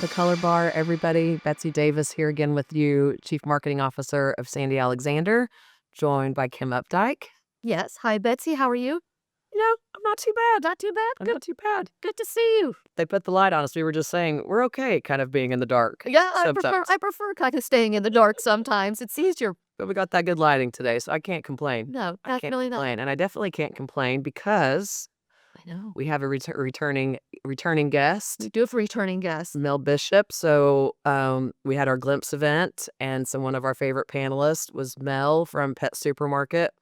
to Colorbar, everybody. Betsy Davis here again with you, Chief Marketing Officer of Sandy Alexander, joined by Kim Updike. Yes. Hi, Betsy. How are you? I'm not too bad. Not too bad. I'm not too bad. Good to see you. They put the light on us. We were just saying we're okay kind of being in the dark. Yeah, sometimes. I prefer kind of staying in the dark sometimes. It's easier. But we got that good lighting today, so I can't complain. No, I can't definitely not. complain. And I definitely can't complain because I know. we have a returning guest. We do have returning guests. Mel Bishop. So we had our Glimpse event, and so one of our favorite panelists was Mel from Pet Supermarket.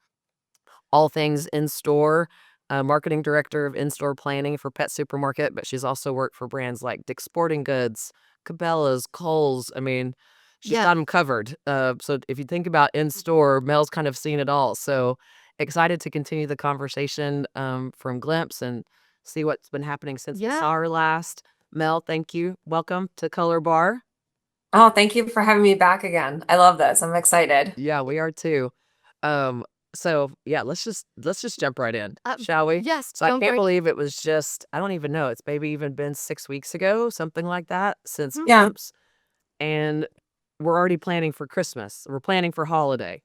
All things in-store, marketing director of in-store planning for Pet Supermarket, but she's also worked for brands like Dick's Sporting Goods, Cabela's, Kohl's. I mean, she's got them covered. So if you think about in-store, Mel's kind of seen it all. So excited to continue the conversation from Glimpse and see what's been happening since we saw her last. Mel, thank you. Welcome to Colorbar. Oh, thank you for having me back again. I love this. I'm excited. Yeah, we are too. So yeah, let's just jump right in, shall we? Yes. So I can't believe it was just, I don't even know, it's maybe even been 6 weeks ago, something like that, since Glimpse. And we're already planning for Christmas. We're planning for holiday.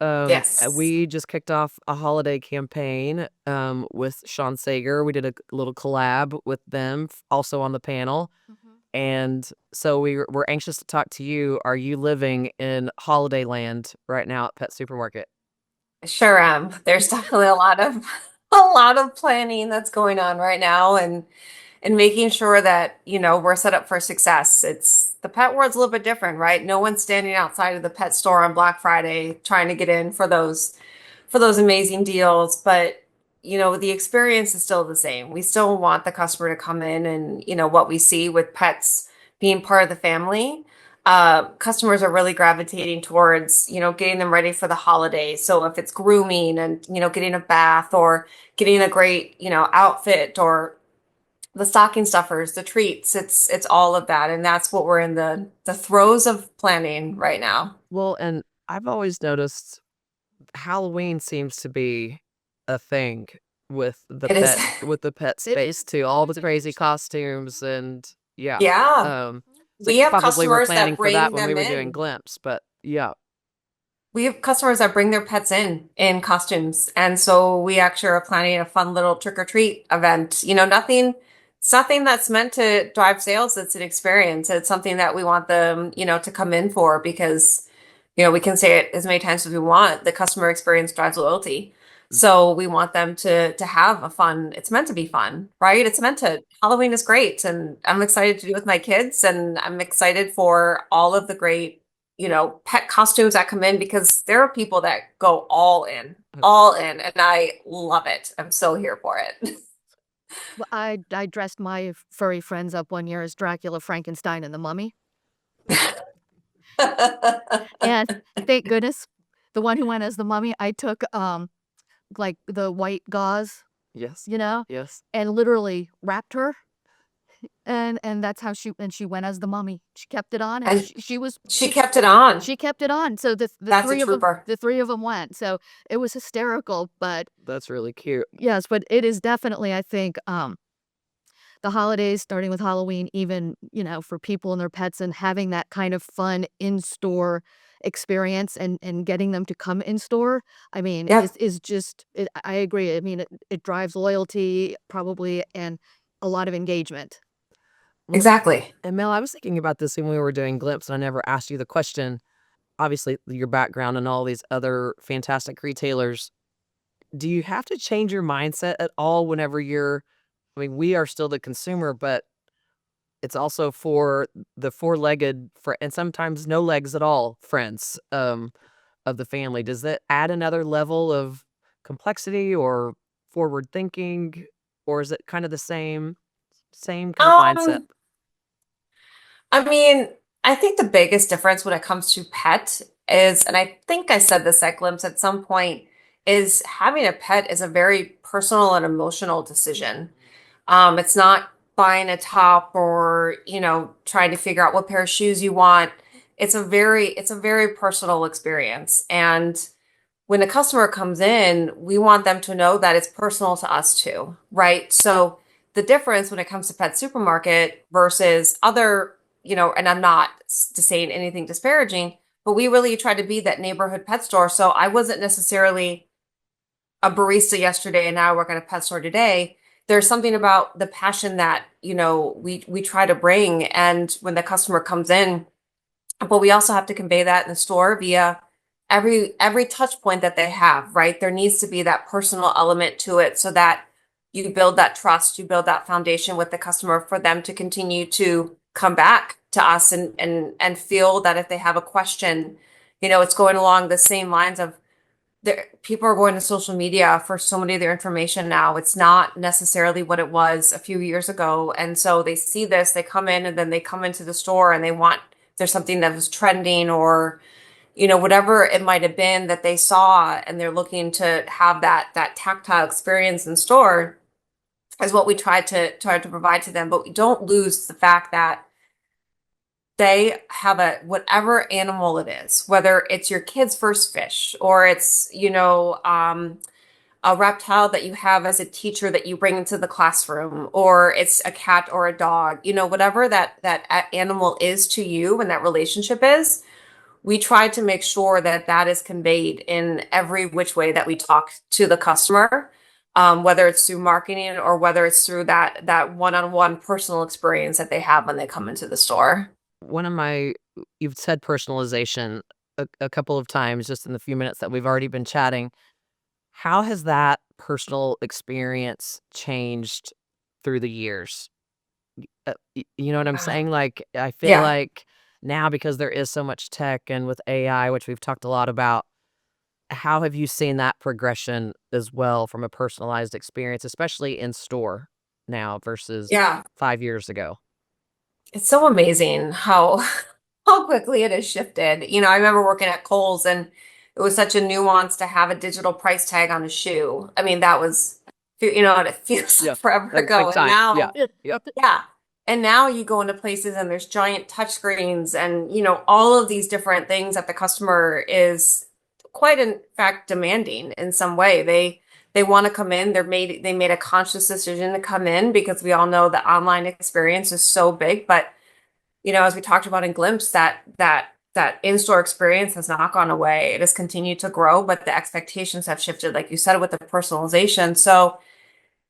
Yes. We just kicked off a holiday campaign with Sean Sager. We did a little collab with them, also on the panel. And so we're anxious to talk to you. Are you living in holiday land right now at Pet Supermarket? Sure am. There's definitely a lot of planning that's going on right now and making sure that, we're set up for success. It's the pet world's a little bit different, right? No one's standing outside of the pet store on Black Friday trying to get in for those amazing deals, but the experience is still the same. We still want the customer to come in and, what we see with pets being part of the family. Customers are really gravitating towards, getting them ready for the holidays. So if it's grooming and, getting a bath or getting a great, outfit or the stocking stuffers, the treats, it's all of that. And that's what we're in the throes of planning right now. Well, and I've always noticed Halloween seems to be a thing with the pet space too. All the crazy costumes and Yeah. so We have probably were customers planning that for bring that when we them were doing in. Glimpse, but yeah. We have customers that bring their pets in costumes. And so we actually are planning a fun little trick or treat event. It's nothing that's meant to drive sales. It's an experience. It's something that we want them, to come in for because, we can say it as many times as we want. The customer experience drives loyalty. So we want them to have a fun, it's meant to be fun, right? Halloween is great. And I'm excited to do it with my kids. And I'm excited for all of the great, pet costumes that come in because there are people that go all in, and I love it. I'm so here for it. Well, I dressed my furry friends up one year as Dracula, Frankenstein, and the Mummy. And thank goodness, the one who went as the Mummy, I took like the white gauze, Yes. Yes. And literally wrapped her. And that's how she went as the Mummy. She kept it on, and she kept it on. She kept it on. So the three of them went. So it was hysterical, but that's really cute. Yes, but it is definitely, I think, the holidays, starting with Halloween, even for people and their pets, and having that kind of fun in-store experience and getting them to come in store. I mean, is just. I agree. I mean, it drives loyalty probably and a lot of engagement. Exactly. And Mel, I was thinking about this when we were doing Glimpse, and I never asked you the question. Obviously, your background and all these other fantastic retailers. Do you have to change your mindset at all whenever we are still the consumer, but it's also for the four-legged, and sometimes no legs at all, friends of the family. Does that add another level of complexity or forward thinking, or is it kind of the same kind of mindset? I mean, I think the biggest difference when it comes to pet is, and I think I said this at Glimpse at some point, is having a pet is a very personal and emotional decision. It's not buying a top or, trying to figure out what pair of shoes you want. It's a very personal experience. And when a customer comes in, we want them to know that it's personal to us too, right? So the difference when it comes to Pet Supermarket versus other and I'm not to saying anything disparaging, but we really tried to be that neighborhood pet store. So I wasn't necessarily a barista yesterday and now I work at a pet store today. There's something about the passion that, we try to bring. And when the customer comes in, but we also have to convey that in the store via every touch point that they have, right? There needs to be that personal element to it so that you build that trust, you build that foundation with the customer for them to continue to come back to us and feel that if they have a question, it's going along the same lines of people are going to social media for so many of their information now. It's not necessarily what it was a few years ago. And so they see this, they come in and then they come into the store and there's something that was trending or, whatever it might have been that they saw and they're looking to have that tactile experience in store is what we try to provide to them. But we don't lose the fact that they have whatever animal it is, whether it's your kid's first fish or it's, a reptile that you have as a teacher that you bring into the classroom, or it's a cat or a dog, whatever that animal is to you and that relationship is, we try to make sure that that is conveyed in every which way that we talk to the customer, whether it's through marketing or whether it's through that one-on-one personal experience that they have when they come into the store. You've said personalization a couple of times just in the few minutes that we've already been chatting. How has that personal experience changed through the years? You know what I'm Uh, saying? Like, I feel yeah. like now because there is so much tech and with AI, which we've talked a lot about, how have you seen that progression as well from a personalized experience, especially in store now versus Yeah. 5 years ago? It's so amazing how how quickly it has shifted. I remember working at Kohl's and it was such a nuance to have a digital price tag on a shoe. I mean, that was, and it feels like Yeah, forever that was big ago. And time. Yeah. now, Yep. yeah. And now you go into places and there's giant touch screens and, all of these different things that the customer is quite in fact demanding in some way. They want to come in. They made a conscious decision to come in because we all know the online experience is so big. But, as we talked about in Glimpse, that in-store experience has not gone away. It has continued to grow, but the expectations have shifted, like you said, with the personalization. So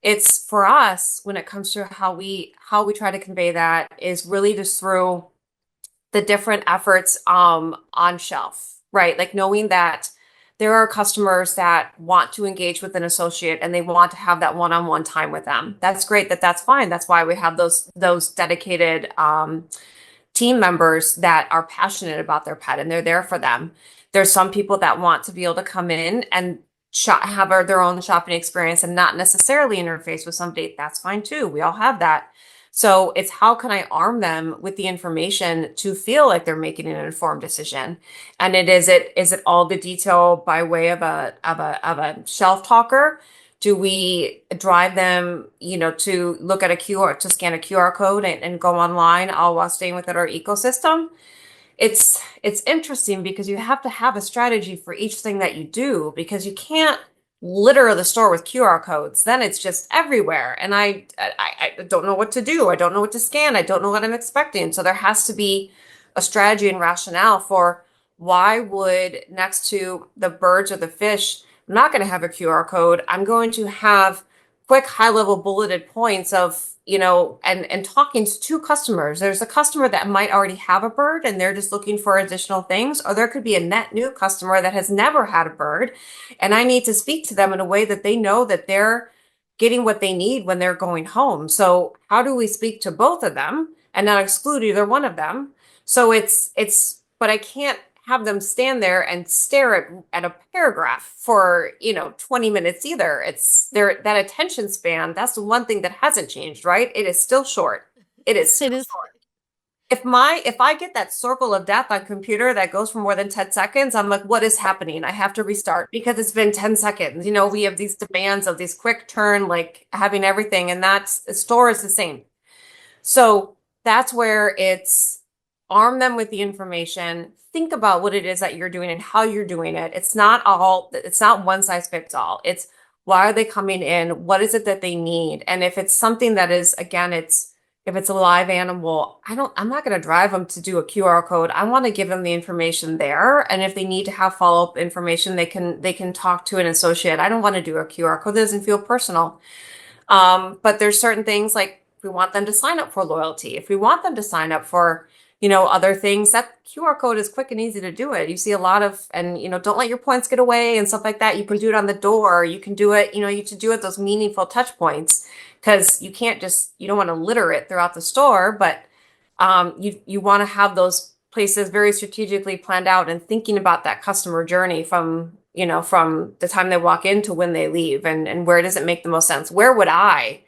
it's for us when it comes to how we try to convey that is really just through the different efforts on shelf, right? Like knowing that there are customers that want to engage with an associate and they want to have that one-on-one time with them. That's great. That's fine. That's why we have those dedicated team members that are passionate about their pet and they're there for them. There's some people that want to be able to come in and have their own shopping experience and not necessarily interface with somebody. That's fine too. We all have that. So it's how can I arm them with the information to feel like they're making an informed decision? And is it all the detail by way of a shelf talker? Do we drive them, to look at to scan a QR code and go online all while staying within our ecosystem? It's interesting because you have to have a strategy for each thing that you do because you can't litter the store with QR codes. Then it's just everywhere. And I don't know what to do. I don't know what to scan. I don't know what I'm expecting. So there has to be a strategy and rationale for why would next to the birds or the fish, I'm not going to have a QR code. I'm going to have quick high level bulleted points of and talking to two customers. There's a customer that might already have a bird and they're just looking for additional things, or there could be a net new customer that has never had a bird and I need to speak to them in a way that they know that they're getting what they need when they're going home. So how do we speak to both of them and not exclude either one of them? So but I can't have them stand there and stare at a paragraph for 20 minutes either. It's their that attention span. That's the one thing that hasn't changed, right? It is still short. It is It still is. short. If I get that circle of death on computer that goes for more than 10 seconds, I'm like, what is happening? I have to restart because it's been 10 seconds. We have these demands of these quick turn, like having everything, and that's the store is the same. So that's where it's arm them with the information. Think about what it is that you're doing and how you're doing it. It's not one size fits all. It's why are they coming in? What is it that they need? And if it's something that is, again, if it's a live animal, I'm not going to drive them to do a QR code. I want to give them the information there. And if they need to have follow-up information, they can talk to an associate. I don't want to do a QR code. It doesn't feel personal. But there's certain things like if we want them to sign up for loyalty, if we want them to sign up for, other things, that QR code is quick and easy to do it. You see a lot of, and, don't let your points get away and stuff like that. You can do it on the door. You can do it, you should do it those meaningful touch points because you don't want to litter it throughout the store, but you want to have those places very strategically planned out and thinking about that customer journey from the time they walk in to when they leave, and where does it make the most sense? Where would I,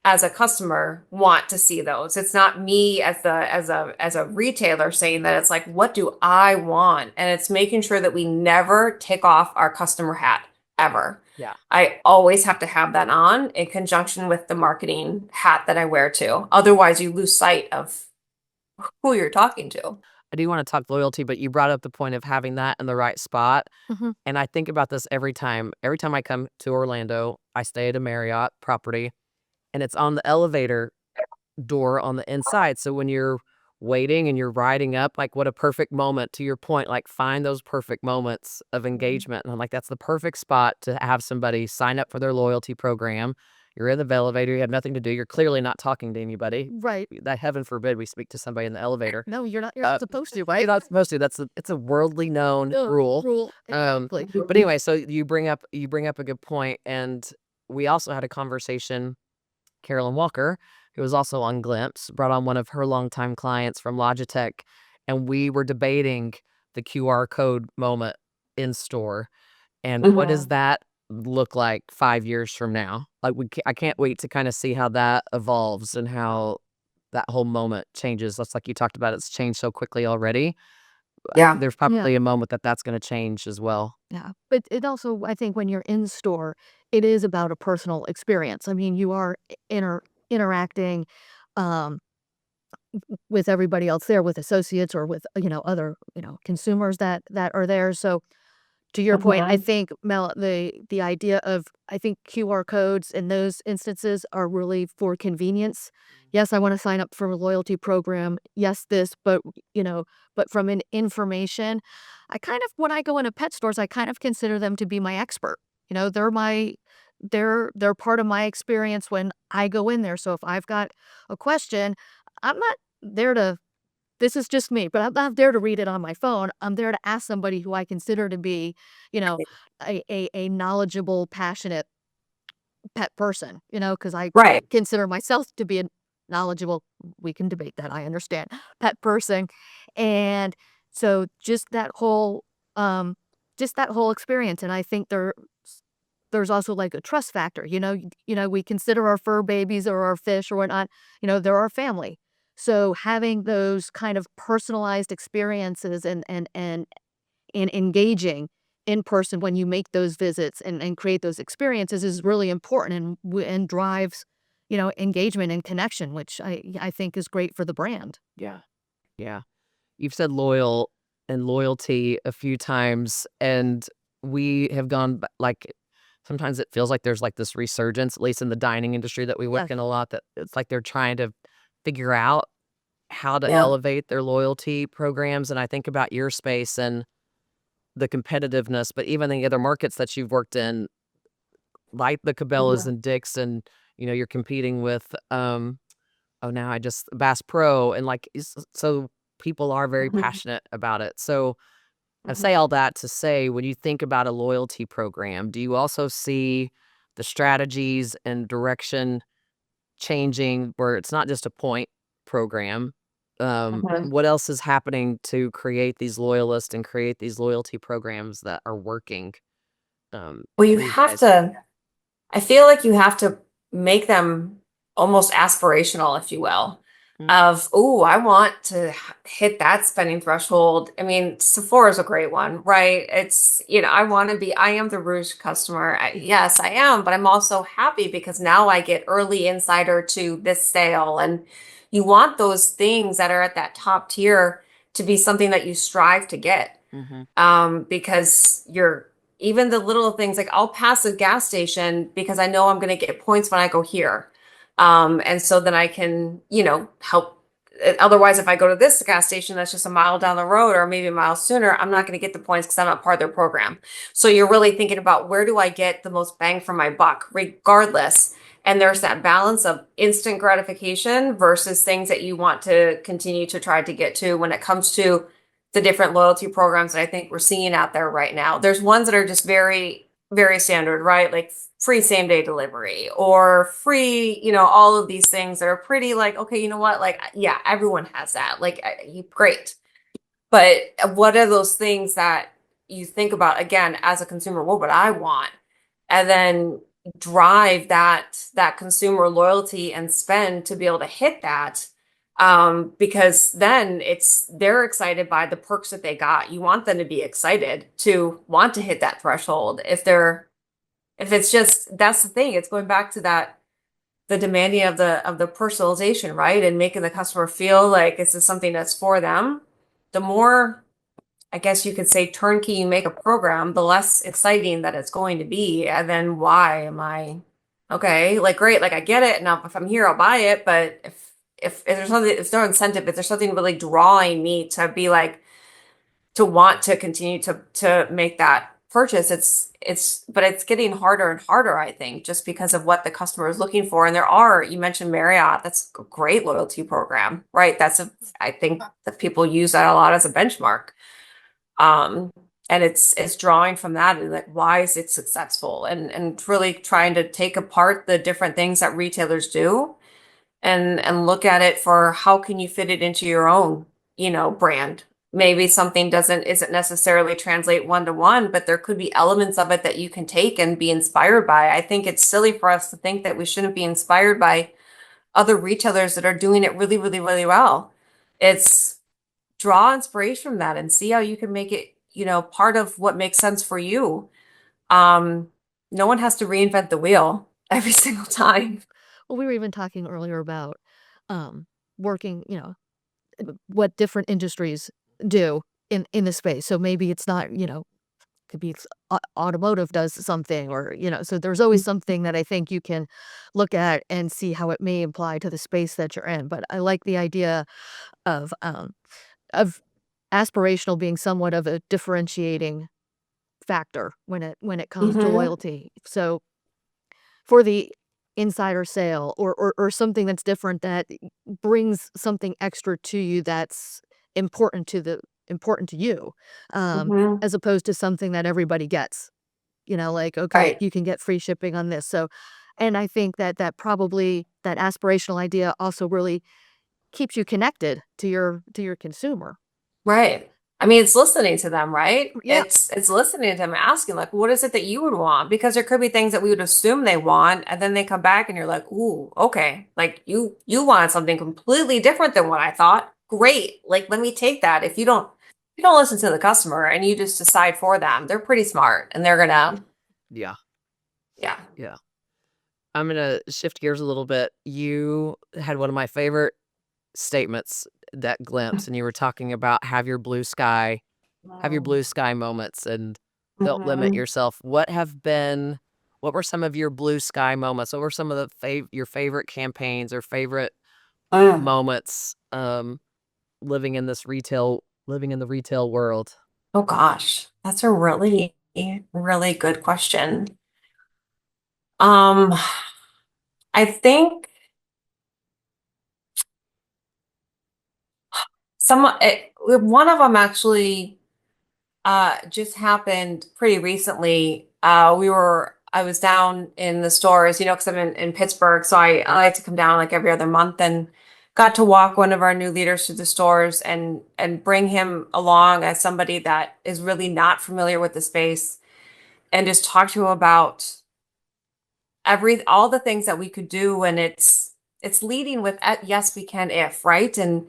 as a customer, want to see those? It's not me as a retailer saying that. It's like, what do I want? And it's making sure that we never take off our customer hat ever. Yeah. I always have to have that on in conjunction with the marketing hat that I wear too. Otherwise, you lose sight of who you're talking to. I do want to talk loyalty, but you brought up the point of having that in the right spot. Mhm. And I think about this every time. Every time I come to Orlando, I stay at a Marriott property, and it's on the elevator door on the inside. So when you're waiting and you're riding up, like, what a perfect moment, to your point, like, find those perfect moments of engagement. And I'm like, that's the perfect spot to have somebody sign up for their loyalty program. You're in the elevator, you have nothing to do. You're clearly not talking to anybody. Right. That heaven forbid we speak to somebody in the elevator. No, you're not supposed to, You're right? not supposed to. It's a worldly known No, rule. rule. Um, Exactly. but anyway, so you bring up a good point, and we also had a conversation. Carolyn Walker, who was also on Glimpse, brought on one of her longtime clients from Logitech, and we were debating the QR code moment in store, and what does that look like 5 years from now? Like, I can't wait to kinda see how that evolves and how that whole moment changes. That's like you talked about, it's changed so quickly already. Yeah. There's Yeah. probably a moment that that's gonna change as well. Yeah, but it also, I think, when you're in store, it is about a personal experience. I mean, you are interacting um, with everybody else there, with associates or with other consumers that are there. So to your point, I think, Mel, the idea of, I think QR codes in those instances are really for convenience. Yes, I want to sign up for a loyalty program. Yes, this, but from an information, I kind of, when I go into pet stores, I kind of consider them to be my expert. They're part of my experience when I go in there. So if I've got a question, I'm not there to, this is just me, but I'm not there to read it on my phone. I'm there to ask somebody who I consider to be, you know, a knowledgeable, passionate pet person, because I Right. consider myself to be a knowledgeable, we can debate that, I understand, pet person. And so um, just that whole experience. And I think there's also like a trust factor, we consider our fur babies or our fish or whatnot, they're our family. So having those kind of personalized experiences and engaging in person when you make those visits and create those experiences is really important and drives, engagement and connection, which I think is great for the brand. Yeah. Yeah. You've said loyal and loyalty a few times, and we have gone like, sometimes it feels like there's like this resurgence, at least in the dining industry that we work Yes. in a lot, that it's like they're trying to figure out how to Yeah. elevate their loyalty programs. And I think about your space and the competitiveness, but even the other markets that you've worked in, like the Cabela's and Dick's, and you're competing with oh, now I just Bass Pro, and like, so people are very passionate about it. So I say all that to say, when you think about a loyalty program, do you also see the strategies and direction changing, where it's not just a point program? What else is happening to create these loyalists and create these loyalty programs that are working Well, you for you have guys? to, I feel like you have to make them almost aspirational, if you will, Mm. of, oh, I want to hit that spending threshold. I mean, Sephora is a great one, right? It's, I am the Rouge customer. Yes, I am, but I'm also happy because now I get early insider to this sale. And you want those things that are at that top tier to be something that you strive to get, Mhm. because you're, even the little things like I'll pass a gas station because I know I'm going to get points when I go here. And so then I can, help. Otherwise, if I go to this gas station that's just a mile down the road or maybe a mile sooner, I'm not going to get the points because I'm not part of their program. So you're really thinking about, where do I get the most bang for my buck, regardless. And there's that balance of instant gratification versus things that you want to continue to try to get to when it comes to the different loyalty programs that I think we're seeing out there right now. There's ones that are just very, very standard, right? Like free same day delivery or free, all of these things that are pretty like, okay, you know what? Like, yeah, everyone has that. Like, great. But what are those things that you think about, again, as a consumer? What would I want? And then drive that consumer loyalty and spend to be able to hit that. Because then they're excited by the perks that they got. You want them to be excited to want to hit that threshold. If it's just, that's the thing. It's going back to that, the demanding of the personalization, right? And making the customer feel like this is something that's for them. The more, I guess you could say, turnkey you make a program, the less exciting that it's going to be. And then why am I okay? Like, great, like I get it. Now if I'm here, I'll buy it. But if there's something, if there's no incentive, if there's something really drawing me to be like, to want to continue to make that purchase, but it's getting harder and harder, I think, just because of what the customer is looking for. And you mentioned Marriott, that's a great loyalty program, right? I think that people use that a lot as a benchmark. And it's drawing from that, and like, why is it successful, and really trying to take apart the different things that retailers do and look at it for how can you fit it into your own, brand. Maybe something isn't necessarily translate one to one, but there could be elements of it that you can take and be inspired by. I think it's silly for us to think that we shouldn't be inspired by other retailers that are doing it really, really, really well. It's draw inspiration from that and see how you can make it, part of what makes sense for you. No one has to reinvent the wheel every single time. Well, we were even talking earlier about working, what different industries do in the space. So maybe it's not, could be automotive does something, or so there's always something that I think you can look at and see how it may apply to the space that you're in. But I like the idea of of aspirational being somewhat of a differentiating factor when it comes to Mm-hmm. loyalty. So for the insider sale, or something that's different, that brings something extra to you, that's important to you, Mm-hmm. as opposed to something that everybody gets. Like, okay, Right. you can get free shipping on this. So, and I think that probably that aspirational idea also really keeps you connected to your consumer. Right. I mean, it's listening to them, right? Yeah. It's listening to them, asking like, what is it that you would want? Because there could be things that we would assume they want, and then they come back and you're like, ooh, okay. Like, you want something completely different than what I thought. Great. Like, let me take that. If you don't listen to the customer and you just decide for them, they're pretty smart and they're gonna, Yeah, yeah. yeah. I'm gonna shift gears a little bit. You had one of my favorite statements, that glimpse, and you were talking about have your blue sky moments, and don't limit Mm-hmm. yourself. What were some of your blue sky moments? What were some of your favorite campaigns or favorite moments, living in the retail world? Oh gosh, that's a really, really good question. Um, I think one of them actually just happened pretty recently. I was down in the stores, because I'm in Pittsburgh, so I like to come down like every other month, and got to walk one of our new leaders through the stores and bring him along as somebody that is really not familiar with the space, and just talk to him about all the things that we could do. And it's leading with yes we can, if, right, and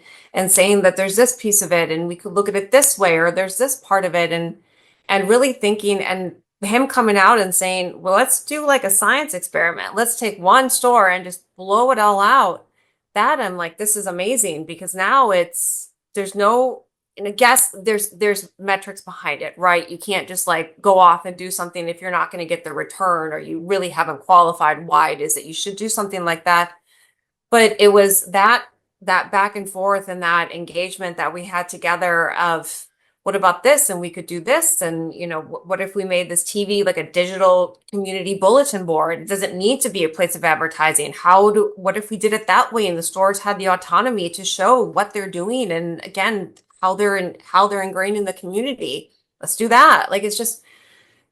saying that there's this piece of it and we could look at it this way, or there's this part of it, and really thinking, and him coming out and saying, well, let's do like a science experiment, let's take one store and just blow it all out. That, I'm like, this is amazing, because now there's no, and I guess there's metrics behind it, right? You can't just like go off and do something if you're not going to get the return, or you really haven't qualified why it is that you should do something like that. But it was that back and forth and that engagement that we had together of what about this, and we could do this, and what if we made this TV like a digital community bulletin board? It doesn't need to be a place of advertising. What if we did it that way and the stores had the autonomy to show what they're doing, and again, how they're ingrained in the community? Let's do that. Like,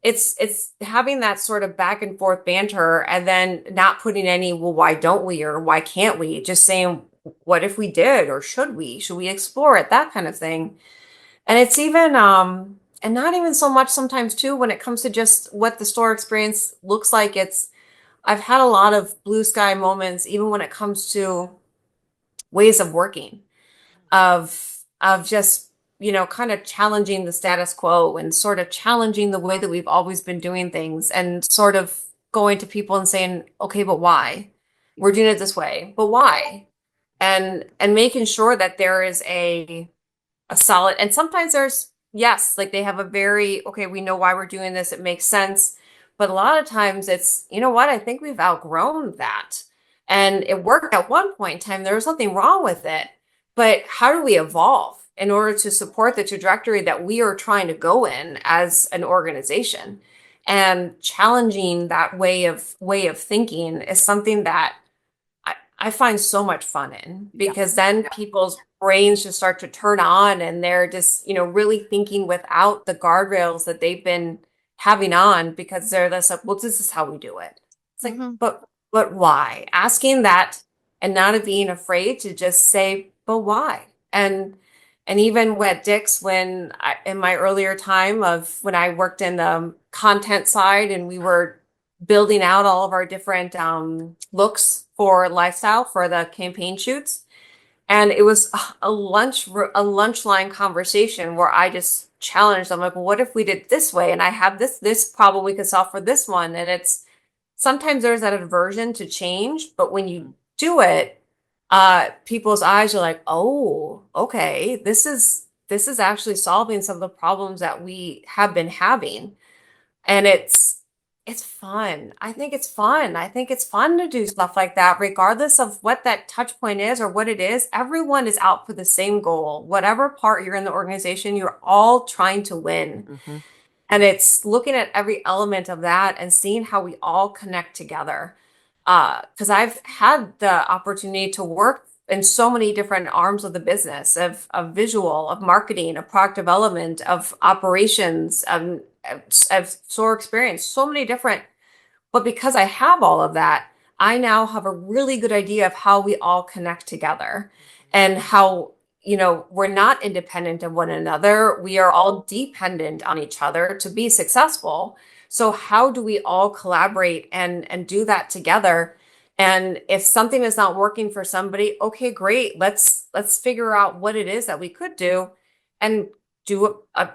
it's having that sort of back and forth banter, and then not putting any, well, why don't we, or why can't we? Just saying, what if we did, or should we explore it, that kind of thing. And it's even and not even so much sometimes too when it comes to just what the store experience looks like. I've had a lot of blue sky moments even when it comes to ways of working, of just kind of challenging the status quo and sort of challenging the way that we've always been doing things, and sort of going to people and saying, okay, but why? We're doing it this way, but why? And making sure that there is a solid, and sometimes there's, yes, like they have a very, okay, we know why we're doing this, it makes sense. But a lot of times it's, you know what, I think we've outgrown that, and it worked at one point in time, there was nothing wrong with it, but how do we evolve in order to support the trajectory that we are trying to go in as an organization? And challenging that way of thinking is something that I find so much fun in, Yeah. because then people's brains just start to turn on, and they're just, really thinking without the guardrails that they've been having on, because they're just like, well, this is how we do it. It's like, Mhm. but why? Asking that, and not being afraid to just say, but why? And even with Dick's, in my earlier time of when I worked in the content side, and we were building out all of our different looks for lifestyle for the campaign shoots. And it was a lunch line conversation where I just challenged them, like, well, what if we did this way? And I have this problem we could solve for this one. And it's sometimes there's that aversion to change, but when you do it, people's eyes are like, oh, okay, this is actually solving some of the problems that we have been having. And it's fun. I think it's fun. I think it's fun to do stuff like that, regardless of what that touch point is or what it is. Everyone is out for the same goal. Whatever part you're in the organization, you're all trying to win. Mm-hmm. And it's looking at every element of that and seeing how we all connect together. Because I've had the opportunity to work in so many different arms of the business, of visual, of marketing, of product development, of operations, of store experience, so many different. But because I have all of that, I now have a really good idea of how we all connect together, and how, we're not independent of one another. We are all dependent on each other to be successful. So how do we all collaborate and do that together? And if something is not working for somebody, okay, great. Let's figure out what it is that we could do, and do a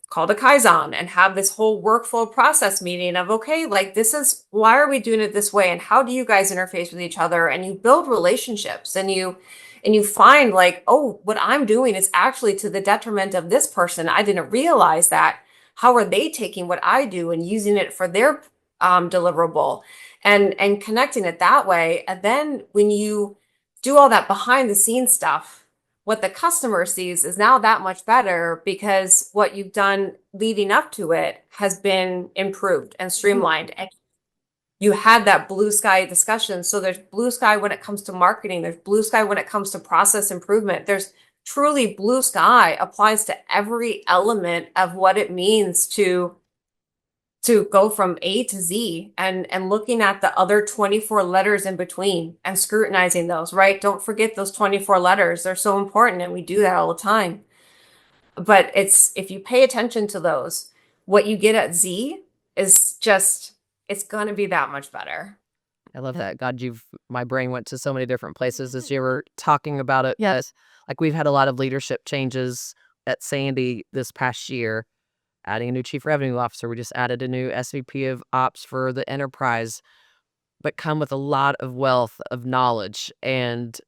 called a Kaizen, and have this whole workflow process meeting of, okay, like, this is, why are we doing it this way? And how do you guys interface with each other? And you build relationships, and you find, like, oh, what I'm doing is actually to the detriment of this person. I didn't realize that. How are they taking what I do and using it for their deliverable, and connecting it that way? And then when you do all that behind the scenes stuff, what the customer sees is now that much better, because what you've done leading up to it has been improved and streamlined. And you had that blue sky discussion. So there's blue sky when it comes to marketing, there's blue sky when it comes to process improvement. There's truly blue sky applies to every element of what it means to go from A to Z, and looking at the other 24 letters in between and scrutinizing those, right? Don't forget those 24 letters. They're so important, and we do that all the time. But it's, if you pay attention to those, what you get at Z is just, it's going to be that much better. I love that. God, my brain went to so many different places as you were talking about it. Yes. Like, we've had a lot of leadership changes at Sandy this past year, adding a new chief revenue officer. We just added a new SVP of ops for the enterprise, but come with a lot of wealth of knowledge. And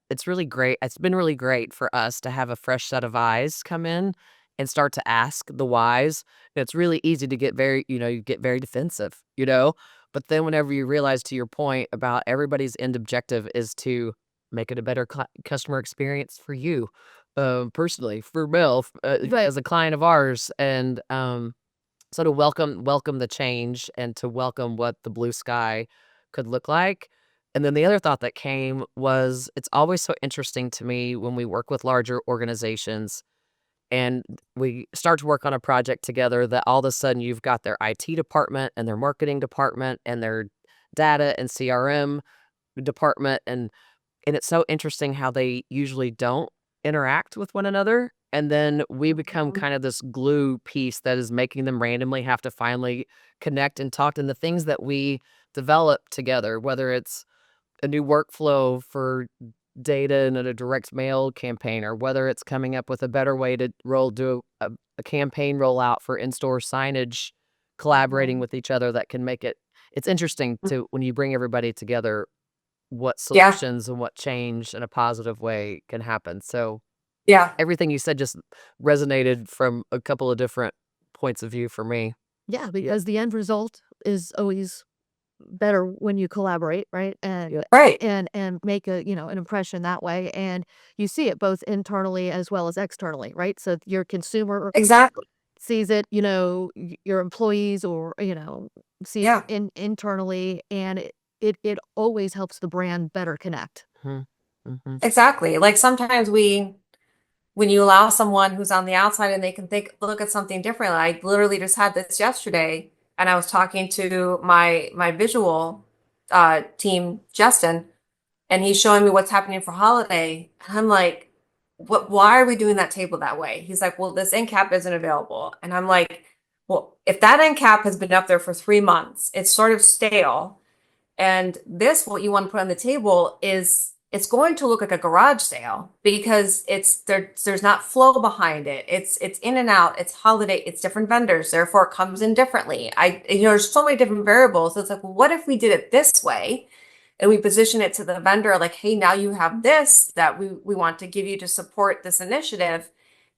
it's really great. It's been really great for us to have a fresh set of eyes come in and start to ask the whys, it's really easy to get very, you get very defensive, But then whenever you realize, to your point about everybody's end objective is to make it a better customer experience for you, personally, for Mel, Right. as a client of ours, and so to welcome the change and to welcome what the blue sky could look like. And then the other thought that came was, it's always so interesting to me when we work with larger organizations and we start to work on a project together, that all of a sudden you've got their IT department and their marketing department and their data and CRM department, and it's so interesting how they usually don't interact with one another, and then we become Mhm. kind of this glue piece that is making them randomly have to finally connect and talk. And the things that we develop together, whether it's a new workflow for data and a direct mail campaign, or whether it's coming up with a better way to do a campaign rollout for in-store signage, collaborating Mhm. with each other, that can make it's interesting to, when you bring everybody together, what Yeah. solutions and what change in a positive way can happen. So Yeah. everything you said just resonated from a couple of different points of view for me. Yeah, because the end result is always better when you collaborate, right? And Right. and make an impression that way, and you see it both internally as well as externally, right? So your consumer Exactly. sees it, your employees or, see it Yeah. internally, and it always helps the brand better connect. Mhm. Mhm. Exactly. Like sometimes when you allow someone who's on the outside and they can look at something differently. I literally just had this yesterday, and I was talking to my visual team, Justin, and he's showing me what's happening for holiday. And I'm like, what, why are we doing that table that way? He's like, well, this end cap isn't available. And I'm like, well, if that end cap has been up there for 3 months, it's sort of stale. And this, what you want to put on the table is, it's going to look like a garage sale because there's not flow behind it. It's in and out, it's holiday, it's different vendors, therefore it comes in differently. There's so many different variables. So it's like, well, what if we did it this way? And we position it to the vendor like, hey, now you have this that we want to give you to support this initiative.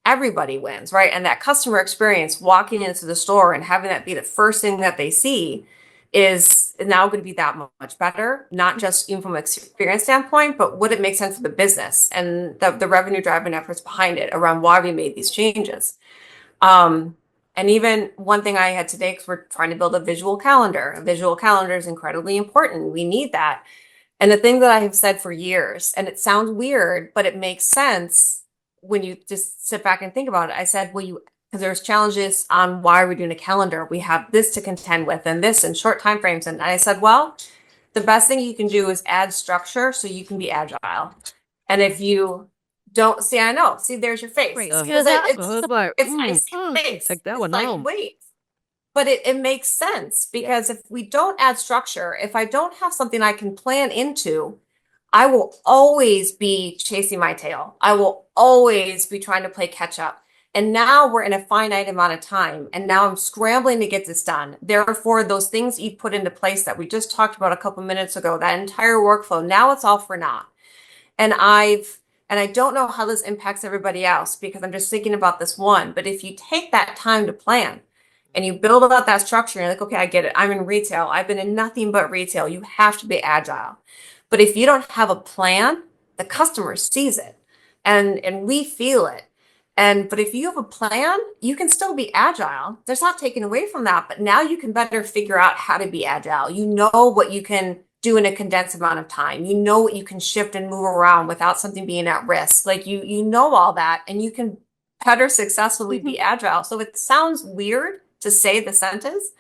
Everybody wins, right? And that customer experience, walking into the store and having that be the first thing that they see, is now going to be that much better, not just even from an experience standpoint, but would it make sense for the business and the revenue driving efforts behind it around why we made these changes. Um, and even one thing I had today, because we're trying to build a visual calendar. A visual calendar is incredibly important. We need that. And the thing that I have said for years, and it sounds weird, but it makes sense when you just sit back and think about it. I said, well, because there's challenges on why are we doing a calendar? We have this to contend with and this and short time frames. And I said, well, the best thing you can do is add structure so you can be agile. And if you don't see, I know, see, there's your face. Great. Because I was like, I see your face. take that It's one like, home. wait. But it makes sense because if we don't add structure, if I don't have something I can plan into, I will always be chasing my tail. I will always be trying to play catch up. And now we're in a finite amount of time. And now I'm scrambling to get this done. Therefore, those things you put into place that we just talked about a couple minutes ago, that entire workflow, now it's all for naught. And I don't know how this impacts everybody else because I'm just thinking about this one. But if you take that time to plan and you build out that structure, you're like, okay, I get it. I'm in retail. I've been in nothing but retail. You have to be agile. But if you don't have a plan, the customer sees it and we feel it. And but if you have a plan, you can still be agile. There's not taken away from that, but now you can better figure out how to be agile. You know what you can do in a condensed amount of time. You know what you can shift and move around without something being at risk. Like you know all that and you can better successfully be agile. So it sounds weird to say the sentence,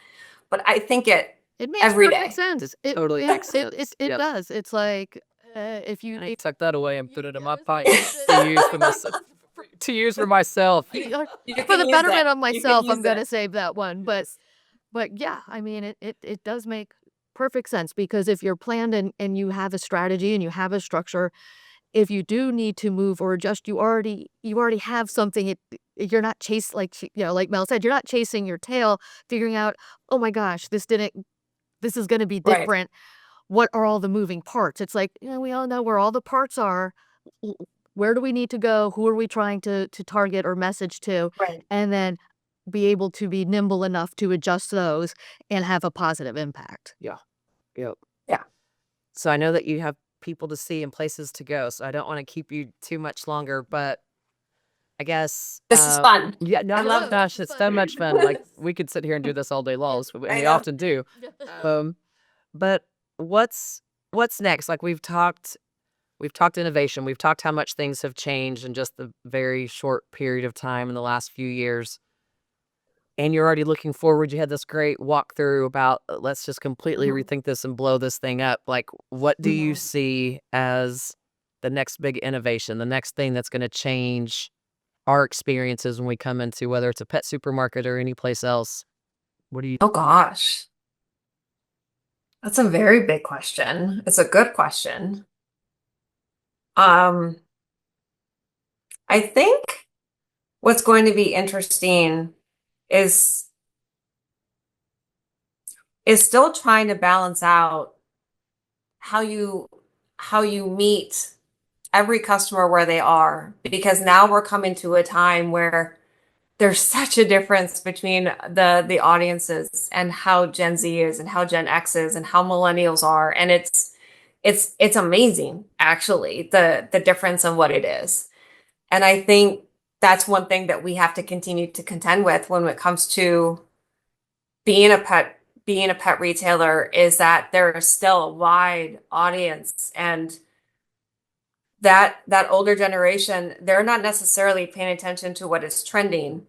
but I think it It makes every perfect day. sense. It Totally yeah, makes sense. it Yep. does. It's like, if you I tuck that away and put it in my I was pipe gonna say, to use for like, myself. To use for myself. You for can the use it. betterment of You can myself, I'm use gonna it. save that one, but yeah, I mean, it does make perfect sense because if you're planned and you have a strategy and you have a structure, if you do need to move or adjust, you already have something. You're not like Mel said, you're not chasing your tail, figuring out, oh my gosh, this is gonna be Right. different. What are all the moving parts? It's like, we all know where all the parts are. where do we need to go? Who are we trying to target or message to? Right. And then be able to be nimble enough to adjust those and have a positive impact. Yeah. Yep. Yeah. So I know that you have people to see and places to go, so I don't want to keep you too much longer, but I guess, This is fun. yeah, no, I love gosh, it's so much fun. Like, we could sit here and do this all day long, and I we know. often do. Um, but what's next? Like, we've talked innovation, we've talked how much things have changed in just the very short period of time in the last few years. And you're already looking forward. You had this great walkthrough about let's just completely Mhm. rethink this and blow this thing up. Like, what do you Mhm. see as the next big innovation, the next thing that's going to change our experiences when we come into whether it's a pet supermarket or any place else? What do you? Oh gosh. That's a very big question. It's a good question. Um, I think what's going to be interesting is still trying to balance out how you meet every customer where they are, because now we're coming to a time where there's such a difference between the audiences and how Gen Z is and how Gen X is and how millennials are, and it's amazing actually, the difference in what it is. And I think that's one thing that we have to continue to contend with when it comes to being a pet retailer, is that there is still a wide audience, and that older generation, they're not necessarily paying attention to what is trending.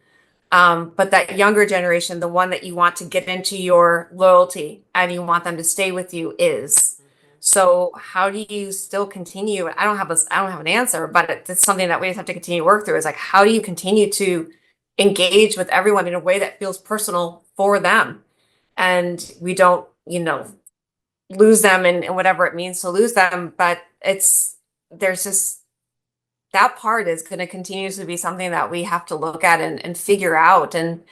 But that younger generation, the one that you want to get into your loyalty and you want them to stay with you is. So how do you still continue? I don't have an answer, but it's something that we just have to continue to work through. Is like, how do you continue to engage with everyone in a way that feels personal for them? And we don't, lose them and whatever it means to lose them. But there's just, that part is going to continue to be something that we have to look at and figure out. And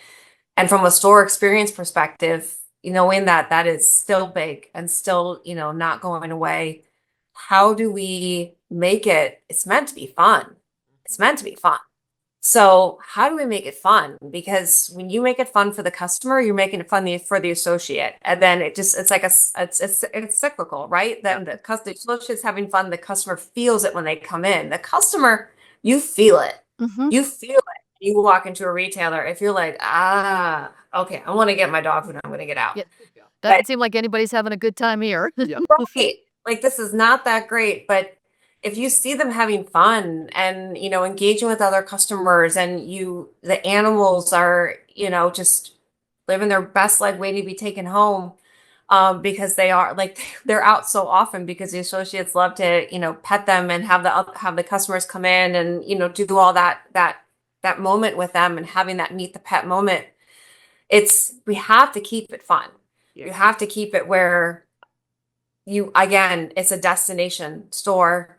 from a store experience perspective, knowing that that is still big and still, not going away, how do we make it? It's meant to be fun. It's meant to be fun. So how do we make it fun? Because when you make it fun for the customer, you're making it fun for the associate, and then it's like it's cyclical, right? Then the associate's having fun, the customer feels it when they come in. The customer, you feel it, Mm-hmm. you feel it. You walk into a retailer, if you're like, okay, I want to get my dog food, I'm going to get out. Yeah. But Doesn't seem like anybody's having a good time here. right, like this is not that great, but if you see them having fun and engaging with other customers, and the animals are just living their best life waiting to be taken home, because they are like they're out so often because the associates love to pet them and have the customers come in and do all that moment with them, and having that meet the pet moment. We have to keep it fun. You have to keep it where again, it's a destination store.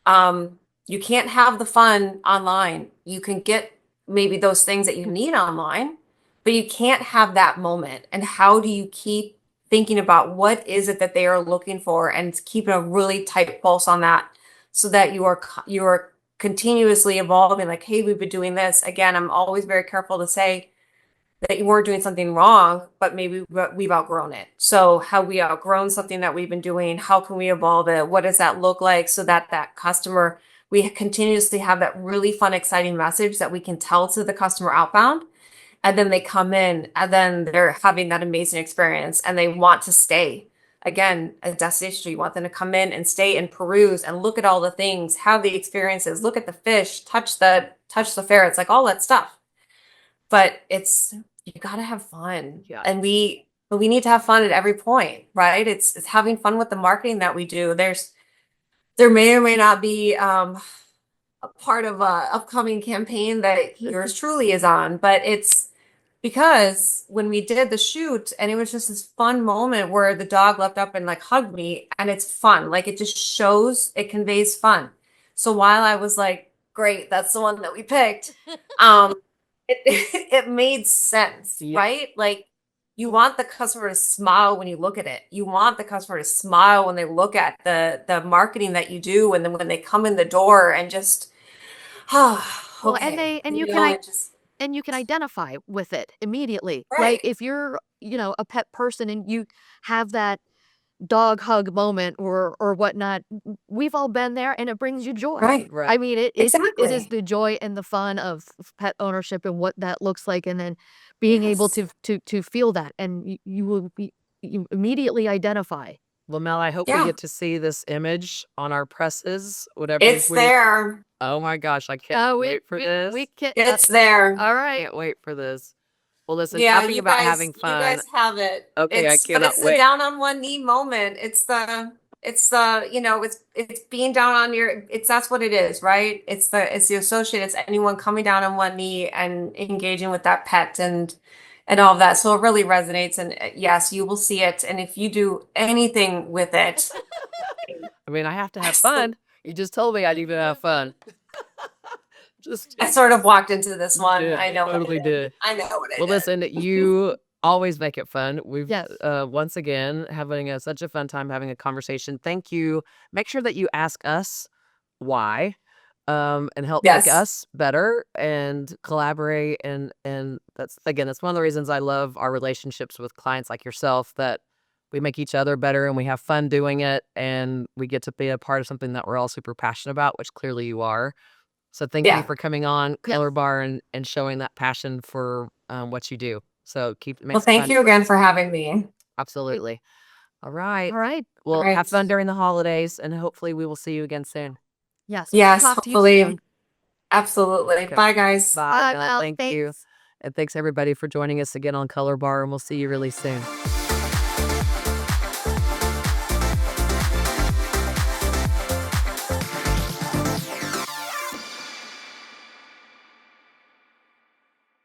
You can't have the fun online. You can get maybe those things that you need online, but you can't have that moment. And how do you keep thinking about what is it that they are looking for, and keeping a really tight pulse on that, so that you are continuously evolving? Like, hey, we've been doing this. Again, I'm always very careful to say that you weren't doing something wrong, but maybe we've outgrown it. So have we outgrown something that we've been doing? How can we evolve it? What does that look like, so that that customer, we continuously have that really fun, exciting message that we can tell to the customer outbound, and then they come in and then they're having that amazing experience and they want to stay. Again, a destination, you want them to come in and stay and peruse and look at all the things, have the experiences, look at the fish, touch the ferrets, like all that stuff. But you got to have fun. Yeah. And but we need to have fun at every point, right? It's having fun with the marketing that we do. There may or may not be a part of a upcoming campaign that yours truly is on, but it's because when we did the shoot, and it was just this fun moment where the dog leapt up and like hugged me, and it's fun. Like, it just it conveys fun. So while I was like, great, that's the one that we picked, it it made sense, Yeah. right? Like, you want the customer to smile when you look at it. You want the customer to smile when they look at the marketing that you do, and then when they come in the door, and just Well, and Okay. you You can know, it just and you can identify with it immediately. Like right. if you're, a pet person and you have that dog hug moment or whatnot, we've all been there and it brings you joy. Right. Right. I mean, it is Exactly. the joy and the fun of pet ownership and what that looks like, and then being able Yes. to feel that, and you will be you immediately identify. Well, Mel, I hope we Yeah. get to see this image on our presses, whatever It's we there. oh my gosh, I can't Oh, wait for we this. can. It's there. All right. Can't wait for this. Well, listen, Yeah, talking about having you fun. guys have it. Okay, I But cannot it's the wait. down on one knee moment. It's being down on that's what it is, right? It's the associate, it's anyone coming down on one knee and engaging with that pet and all of that. So it really resonates and yes, you will see it. And if you do anything with it, I mean, I have to have I fun. You just told me I need to have fun. Just sort of walked into this you one. did. I You know what I totally did. did. I know what I Well, did. listen, you always make it fun. We've Yes. once again having such a fun time having a conversation. Thank you. Make sure that you ask us why, and help make Yes. us better and collaborate. And that's one of the reasons I love our relationships with clients like yourself. That we make each other better and we have fun doing it, and we get to be a part of something that we're all super passionate about, which clearly you are. So thank you Yeah. for coming on Yes. Colorbar and showing that passion for what you do. So Well, makes it thank fun. you again for having me. Absolutely. All right. All right. All Well, have right. fun during the holidays, and hopefully we will see you again soon. Yes. Yes, Talk to you hopefully. soon. Absolutely. Okay. Bye, guys. Bye, Bye, Mel. Mel. Thank you. Thanks. And thanks everybody for joining us again on Color Bar, and we'll see you really soon.